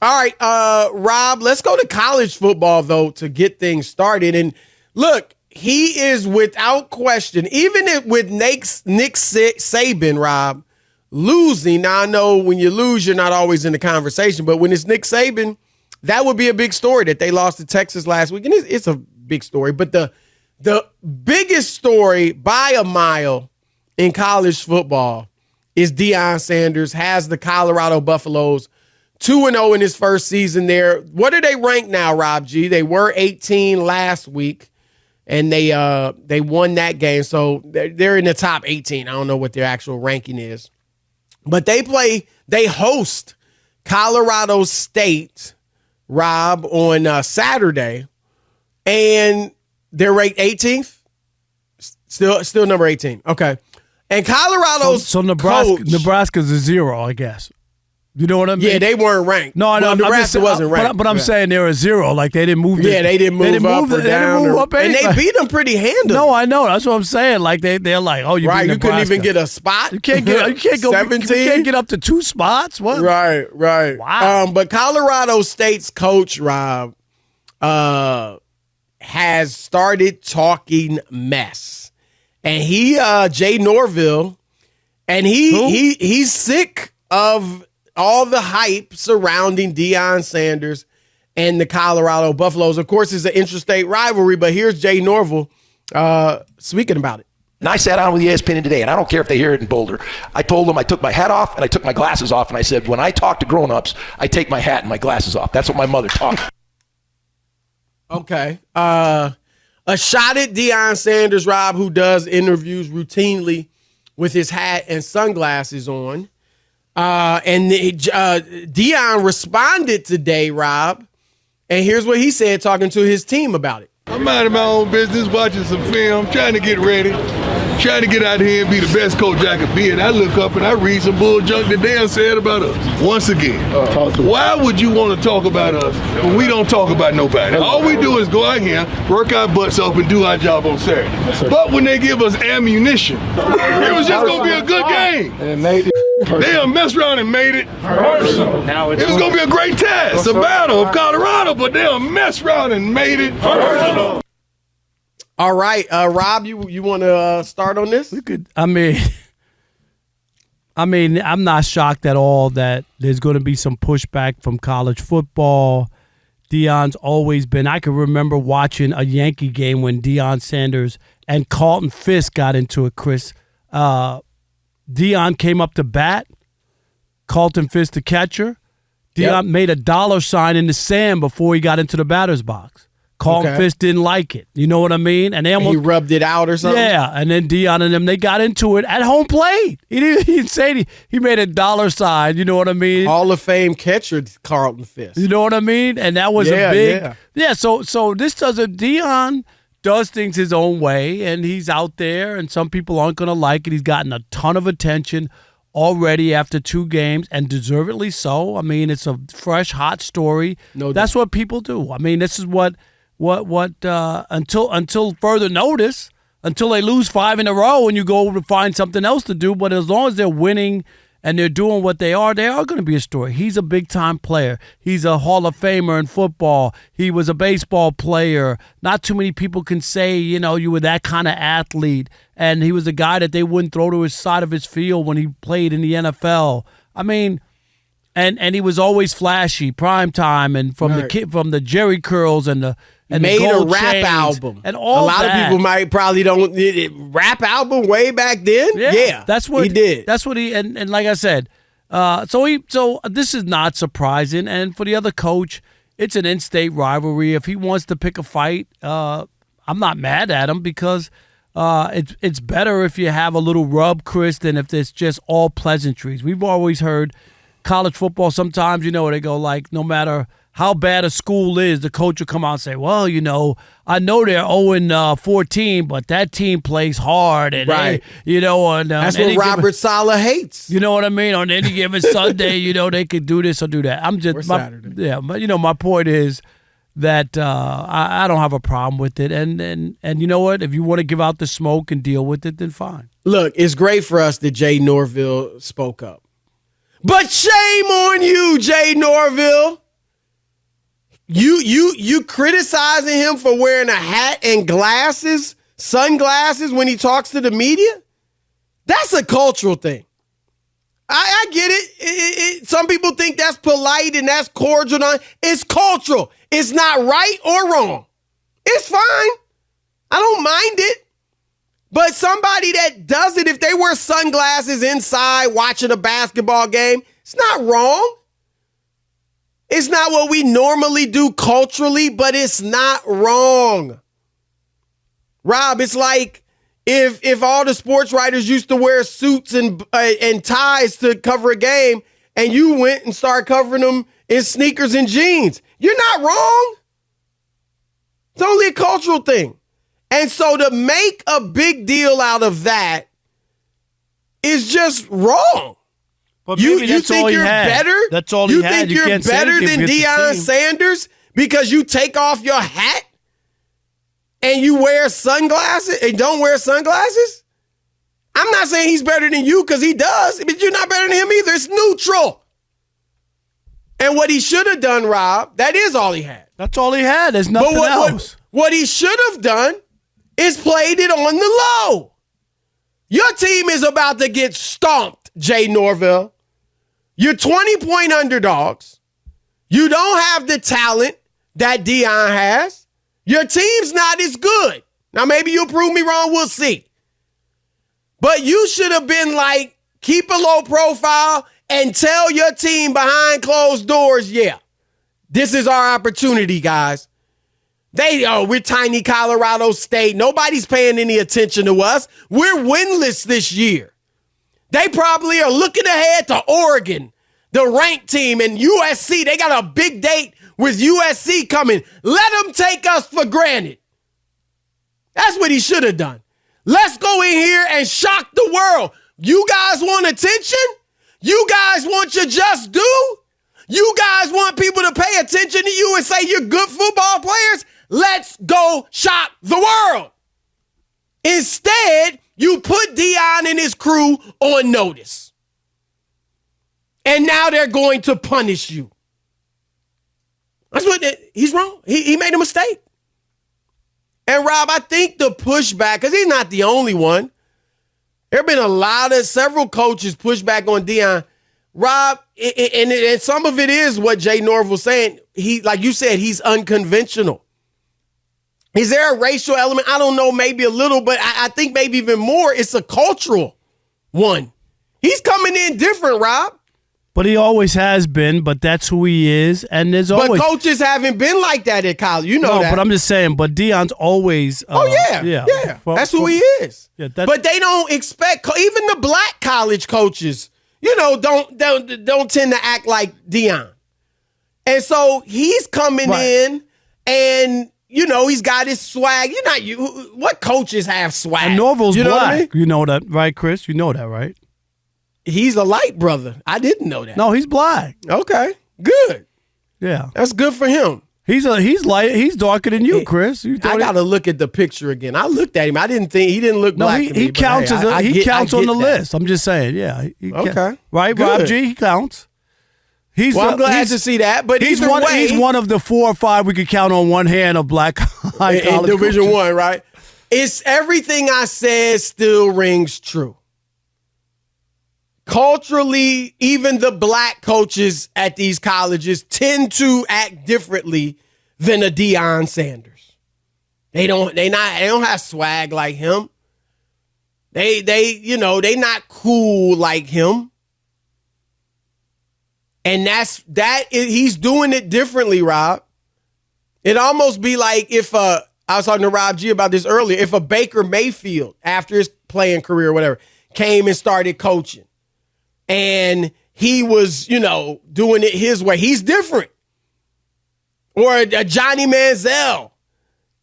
All right, Rob, let's go to college football, though, to get things started. And look, he is without question, even with Nick Saban, Rob, losing. Now, I know when you lose, you're not always in the conversation, but when it's Nick Saban, that would be a big story that they lost to Texas last week. And it's a big story. But the biggest story by a mile in college football is Deion Sanders has the Colorado Buffaloes 2-0 in his first season there. What are they ranked now, Rob G? They were 18 last week, and they won that game. So they're in the top 18. I don't know what their actual ranking is. But they host Colorado State, Rob, on Saturday, and they're ranked 18th. Still number 18. Okay. And Colorado's so Nebraska's a 0, I guess. You know what I mean? Yeah, they weren't ranked. No, I know. Nebraska wasn't ranked. But I'm saying they're a 0. Like, they didn't move. Yeah, they didn't move up or down. And they beat them pretty handily. No, I know. That's what I'm saying. Like, they're like, oh, you beat Nebraska. You couldn't even get a spot. You can't go. 17? You can't get up to 2 spots. What? Right. Wow. But Colorado State's coach, Rob, has started talking mess, and Jay Norvell, and he's sick of all the hype surrounding Deion Sanders and the Colorado Buffaloes. Of course, it's an interstate rivalry, but here's Jay Norvell speaking about it. And I sat down with ESPN today, and I don't care if they hear it in Boulder. I told them I took my hat off and I took my glasses off, and I said, when I talk to grown-ups, I take my hat and my glasses off. That's what my mother taught me. Okay. A shot at Deion Sanders, Rob, who does interviews routinely with his hat and sunglasses on. And Deion responded today, Rob, and here's what he said talking to his team about it. I'm minding my own business, watching some film, trying to get ready, trying to get out here and be the best coach I could be. And I look up and I read some bull junk that Dan said about us. Once again, why would you want to talk about us when we don't talk about nobody? All we do is go out here, work our butts off, and do our job on Saturday. But when they give us ammunition, it was just going to be a good game. They messed around and made it personal. It was going to be a great test, a battle of Colorado, but they messed around and made it personal. All right, Rob, you want to start on this? We could. I mean, I'm not shocked at all that there's going to be some pushback from college football. Deion's always been. I can remember watching a Yankee game when Deion Sanders and Carlton Fisk got into it, Chris. Deion came up to bat. Carlton Fisk, the catcher. Deion made a dollar sign in the sand before he got into the batter's box. Carlton Fisk didn't like it. You know what I mean? And he rubbed it out or something? Yeah, and then Deion and them, they got into it at home plate. He didn't say he made a dollar sign. You know what I mean? Hall of Fame catcher Carlton Fisk. You know what I mean? And that was a big... Yeah, so this doesn't... Deion does things his own way, and he's out there, and some people aren't going to like it. He's gotten a ton of attention already after 2 games, and deservedly so. I mean, it's a fresh, hot story. That's what people do. I mean, this is what until further notice, until they lose 5 in a row and you go to find something else to do. But as long as they're winning and they're doing what they are going to be a story. He's a big-time player. He's a Hall of Famer in football. He was a baseball player. Not too many people can say, you were that kind of athlete. And he was a guy that they wouldn't throw to his side of his field when he played in the NFL. I mean... And he was always flashy, prime time, and from the Jerry curls and the made the gold a rap chains album. And all a lot of people probably don't rap album way back then. Yeah, that's what he did. That's what he and like I said, so this is not surprising. And for the other coach, it's an in-state rivalry. If he wants to pick a fight, I'm not mad at him because it's better if you have a little rub, Chris, than if it's just all pleasantries. We've always heard. College football, sometimes, they go like, no matter how bad a school is, the coach will come out and say, well, I know they're 0-14, but that team plays hard. And right. That's what Robert Saleh hates. You know what I mean? On any given Sunday, they could do this or do that. Saturday. Yeah, but my point is that I don't have a problem with it. And you know what? If you want to give out the smoke and deal with it, then fine. Look, it's great for us that Jay Norvell spoke up. But shame on you, Jay Norvell. You criticizing him for wearing a hat and glasses, sunglasses when he talks to the media? That's a cultural thing. I get it. Some people think that's polite and that's cordial. It's cultural. It's not right or wrong. It's fine. I don't mind it. But somebody that does it, if they wear sunglasses inside watching a basketball game, it's not wrong. It's not what we normally do culturally, but it's not wrong. Rob, it's like if all the sports writers used to wear suits and ties to cover a game, and you went and started covering them in sneakers and jeans. You're not wrong. It's only a cultural thing. And so to make a big deal out of that is just wrong. But you that's think all you're better? That's all he had. You think you're better than Deion Sanders because you take off your hat and you wear sunglasses and don't wear sunglasses? I'm not saying he's better than you because he does, but you're not better than him either. It's neutral. And what he should have done, Rob, that is all he had. That's all he had. There's nothing else. What he should have done is played it on the low. Your team is about to get stomped, Jay Norvell. You're 20-point underdogs. You don't have the talent that Deion has. Your team's not as good. Now, maybe you'll prove me wrong. We'll see. But you should have been like, keep a low profile and tell your team behind closed doors, yeah, this is our opportunity, guys. We're tiny Colorado State. Nobody's paying any attention to us. We're winless this year. They probably are looking ahead to Oregon, the ranked team, and USC. They got a big date with USC coming. Let them take us for granted. That's what he should have done. Let's go in here and shock the world. You guys want attention? You guys want your just due? You guys want people to pay attention to you and say you're good football players? Let's go shock the world. Instead, you put Deion and his crew on notice. And now they're going to punish you. That's what he's wrong. He made a mistake. And Rob, I think the pushback, because he's not the only one. There have been several coaches push back on Deion. Rob, and some of it is what Jay Norvell was saying. He, like you said, he's unconventional. Is there a racial element? I don't know, maybe a little, but I think maybe even more. It's a cultural one. He's coming in different, Rob. But he always has been, but that's who he is. And there's always. But coaches haven't been like that at college. You know that. But I'm just saying, but Deion's always. Yeah. That's who he is. Yeah, but they don't expect, even the black college coaches, don't tend to act like Deion. And so he's coming in and, he's got his swag. What coaches have swag? And Norvell's black. What I mean? You know that, right, Chris? You know that, right? He's a light brother. I didn't know that. No, he's black. Okay, good. Yeah, that's good for him. He's light. He's darker than you, Chris. I got to look at the picture again. I looked at him. I didn't think he didn't look black. No, he counts he counts on the list. I'm just saying. Yeah. Okay. Right, good. Rob G. He counts. I'm glad to see that. But he's one of the 4 or 5 we could count on one hand of black in Division I. Right. It's everything I said still rings true. Culturally, even the black coaches at these colleges tend to act differently than a Deion Sanders. They don't have swag like him. They not cool like him. And he's doing it differently, Rob. It'd almost be like if I was talking to Rob G about this earlier, if a Baker Mayfield, after his playing career or whatever, came and started coaching. And he was, doing it his way. He's different. Or a Johnny Manziel.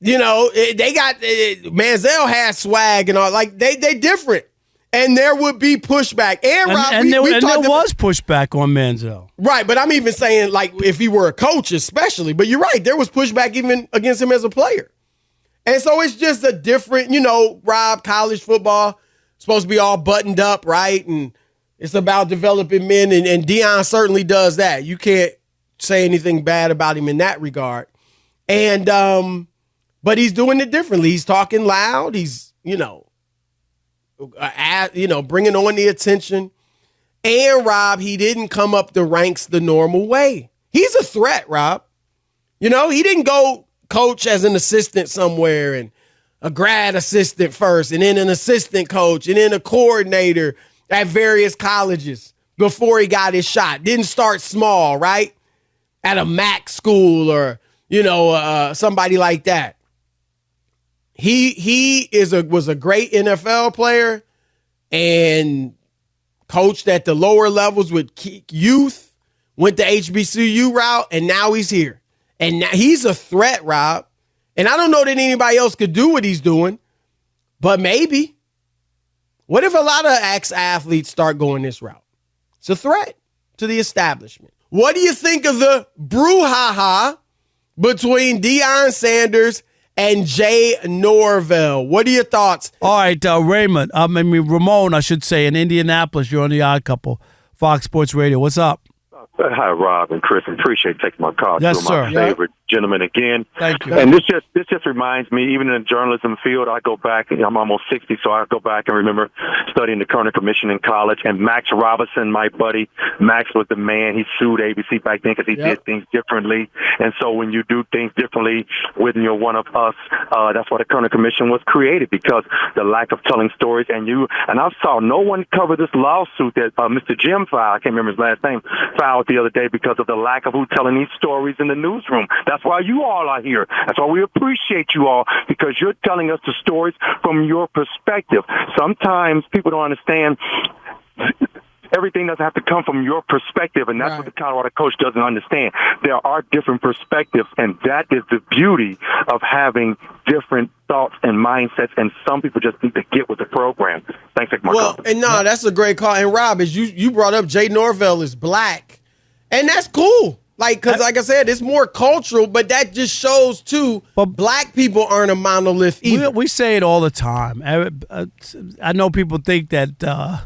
They got Manziel has swag and all. Like they different. And there would be pushback. And Rob, there was pushback on Manziel. Right, but I'm even saying like if he were a coach especially. But you're right, there was pushback even against him as a player. And so it's just a different, Rob, college football supposed to be all buttoned up, right? And it's about developing men, and Deion certainly does that. You can't say anything bad about him in that regard. And but he's doing it differently. He's talking loud. He's, bringing on the attention. And Rob, he didn't come up the ranks the normal way. He's a threat, Rob. He didn't go coach as an assistant somewhere and a grad assistant first and then an assistant coach and then a coordinator at various colleges before he got his shot. Didn't start small, right? At a MAC school or, somebody like that. He was a great NFL player and coached at the lower levels with youth, went the HBCU route, and now he's here. And now he's a threat, Rob. And I don't know that anybody else could do what he's doing, but maybe. What if a lot of ex-athletes start going this route? It's a threat to the establishment. What do you think of the brouhaha between Deion Sanders and Jay Norvell? What are your thoughts? All right, Ramon, I should say, in Indianapolis. You're on the Odd Couple, Fox Sports Radio. What's up? Hi, Rob and Chris. I appreciate taking my call. Yes, Two of my sir. favorite gentlemen again. Thank you. And this just reminds me, even in the journalism field, I go back, I'm almost 60, so I go back and remember studying the Kerner Commission in college. And Max Robinson, my buddy, Max was the man. He sued ABC back then because he did things differently. And so when you do things differently when you're one of us, that's why the Kerner Commission was created, because the lack of telling stories. And I saw no one cover this lawsuit that Mr. Jim filed, I can't remember his last name, filed the other day because of the lack of who telling these stories in the newsroom. That's why you all are here. That's why we appreciate you all, because you're telling us the stories from your perspective. Sometimes people don't understand everything doesn't have to come from your perspective, and that's what the Colorado coach doesn't understand. There are different perspectives, and that is the beauty of having different thoughts and mindsets, and some people just need to get with the program. Thanks, Mark. That's a great call. And Rob, as you brought up, Jay Norvell is black, and that's cool. Because like I said, it's more cultural, but that just shows, too, black people aren't a monolith either. We say it all the time. I know people think that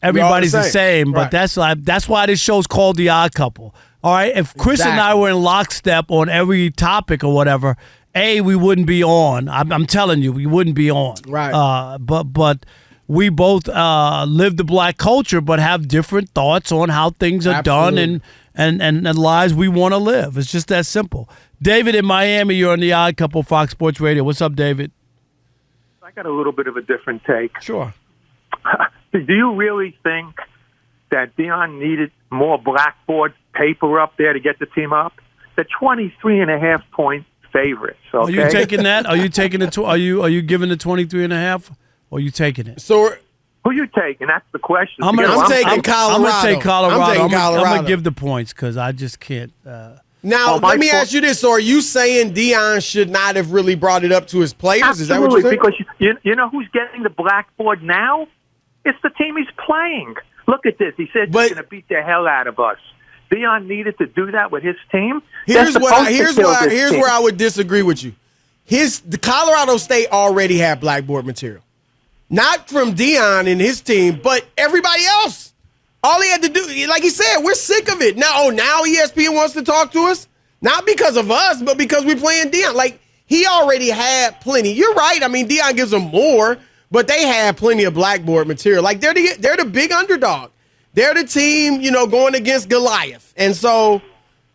everybody's the same, but that's why this show's called The Odd Couple. All right? If Chris and I were in lockstep on every topic or whatever, we wouldn't be on. I'm telling you, we wouldn't be on. Right. But we both live the black culture, but have different thoughts on how things are done and the lives we want to live. It's just that simple. David in Miami, you're on The Odd Couple, Fox Sports Radio. What's up, David? I got a little bit of a different take. Sure. Do you really think that Deion needed more blackboard paper up there to get the team up? The 23.5-point favorites. Okay? Are you taking that? Are you taking it? Are you giving the 23.5? Or are you taking it? So who you taking? That's the question. I'm taking Colorado. I'm going to take Colorado. I'm going to give the points because I just can't. Now, let me ask you this. So are you saying Deion should not have really brought it up to his players? Absolutely, is that what you're saying? Because you know who's getting the blackboard now? It's the team he's playing. Look at this. He said he's going to beat the hell out of us. Deion needed to do that with his team. Here's where I would disagree with you. The Colorado State already had blackboard material. Not from Deion and his team, but everybody else. All he had to do, like he said, we're sick of it. Now ESPN wants to talk to us? Not because of us, but because we're playing Deion. Like, he already had plenty. You're right. I mean, Deion gives them more, but they had plenty of blackboard material. Like, they're the big underdog. They're the team, going against Goliath. And so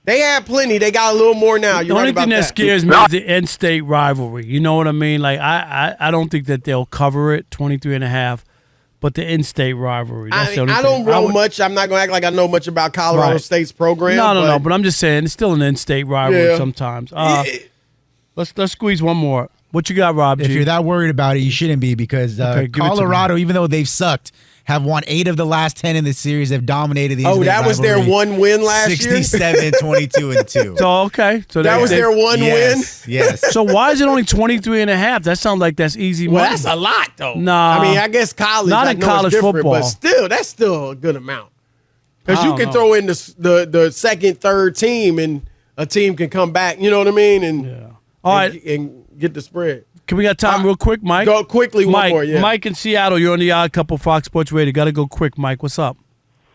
they had plenty. They got a little more now. The only thing that scares me is the in-state rivalry. You know what I mean? Like, I don't think that they'll cover it, 23.5, but the in-state rivalry. That's the only I don't know much. I'm not going to act like I know much about Colorado State's program. No, but I'm just saying it's still an in-state rivalry sometimes. Let's squeeze one more. What you got, Rob G? If you're that worried about it, you shouldn't be, because Colorado, even though they've sucked, have won 8 of the last 10 in the series. Have dominated the Oh, that was their one win last year? 67, 22-2. So, okay. So that was their one win? Yes. So why is it only 23.5? That sounds like that's easy money. Well, that's a lot, though. Nah. I mean, I guess college. Not in college football. But still, that's still a good amount. Because you can throw in the second, third team, and a team can come back, you know what I mean? And, all right. And get the spread. Can we got time real quick, Mike? Go quickly, one more, yeah. Mike in Seattle, you're on The Odd Couple, Fox Sports Radio. Got to go quick, Mike. What's up?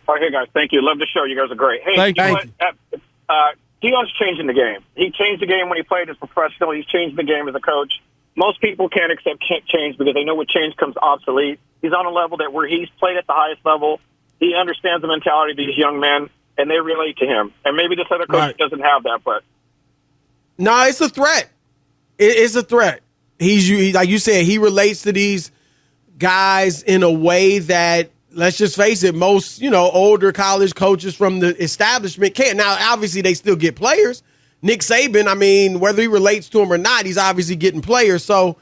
Hey, guys. Thank you. Love the show. You guys are great. Hey, thank you. Deion's changing the game. He changed the game when he played as a professional. He's changed the game as a coach. Most people can't accept change because they know with change comes obsolete. He's on a level that where he's played at the highest level. He understands the mentality of these young men, and they relate to him. And maybe this other coach doesn't have that, but. No, it's a threat. It's a threat. He's like you said, he relates to these guys in a way that, let's just face it, most, older college coaches from the establishment can't. Now, obviously, they still get players. Nick Saban, I mean, whether he relates to him or not, he's obviously getting players. So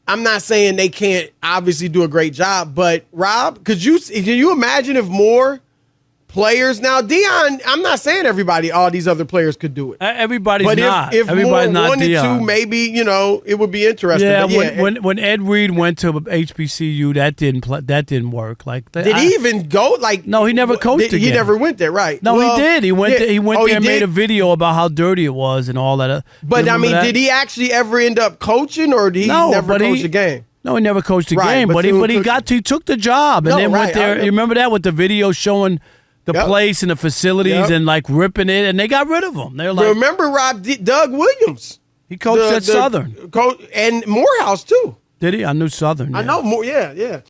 I'm not saying they can't obviously do a great job. But, Rob, can you imagine if more players now, Deion, I'm not saying all these other players could do it. Everybody's but not. If Everybody's more not wanted Deion. to, maybe, it would be interesting. Yeah, but when Ed Reed went to HBCU, that didn't work. Did he even go? No, he never coached again. He never went there, right? No, he did. He went there and made did? a video about how dirty it was and all that. But, I mean, did he actually ever end up coaching, or did he never coach a game? No, he never coached a Right, game, but he took the job and then went there. You remember that with the video showing the place and the facilities and like ripping it, and they got rid of him. They're like, remember Doug Williams? He coached at Southern, and Morehouse too. Did he? I knew Southern. I know more. Yeah.